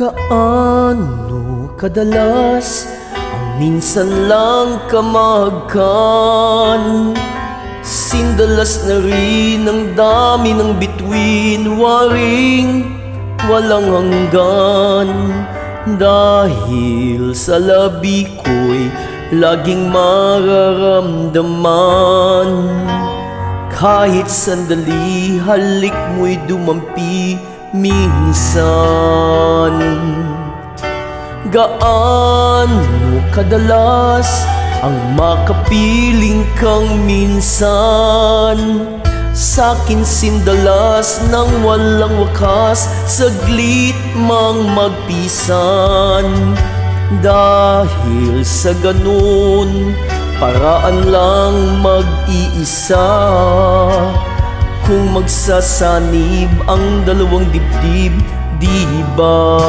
Gaano kadalas ang minsan lang kamahagkan? Sindalas na rin ang dami ng bituin, waring walang hanggan. Dahil sa labi ko'y laging mararamdaman. Kahit sandali, halik mo'y dumampi minsan. Gaano kadalas ang makapiling kang minsan? Sa'kin sindalas ng walang wakas, saglit mang magpisan. Dahil sa ganun, paraan lang mag-iisa. Kung magsasanib ang dalawang dibdib, di ba?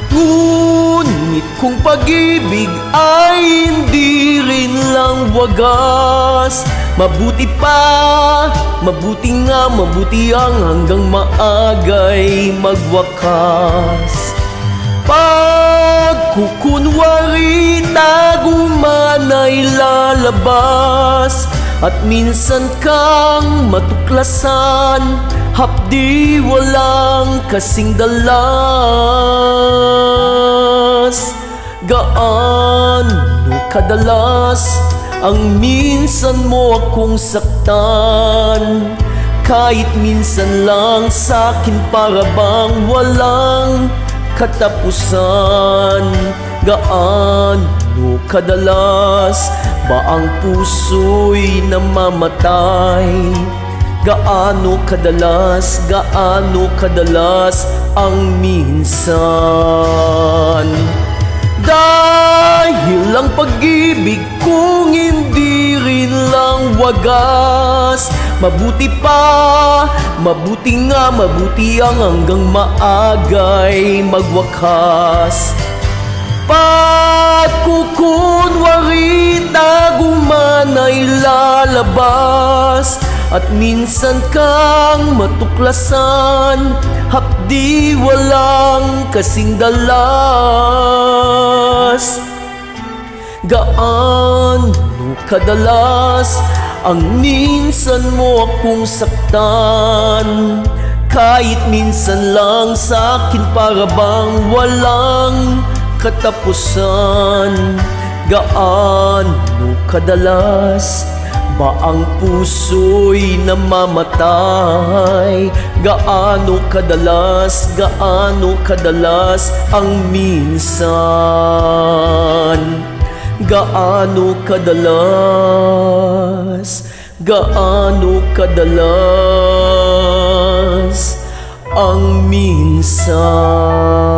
Ngunit kung pag-ibig ay hindi rin lang wagas, mabuti pa, mabuti nga, mabuti ang hanggang maagay magwakas. Pagkukunwari, tago man ay lalabas, at minsan kang matuklasan, hapdi walang kasing dalas. Gaano kadalas ang minsan mo akong saktan? Kahit minsan lang, sa'kin para bang walang katapusan. Gaano kadalas ba ang puso'y namamatay? Gaano kadalas ang minsan? Dahil ang pag-ibig kung hindi rin lang wagas, mabuti pa, mabuti nga, mabuti ang hanggang maagay magwakas. Pagkukunwari, tago man ay lalabas, at minsan kang matuklasan, hapdi walang kasing dalas. Gaano kadalas ang minsan mo akong saktan? Kahit minsan lang, sa'kin para bang walang katapusan. Gaano kadalas ba ang puso'y namamatay? Gaano kadalas ang minsan? Gaano kadalas ang minsan?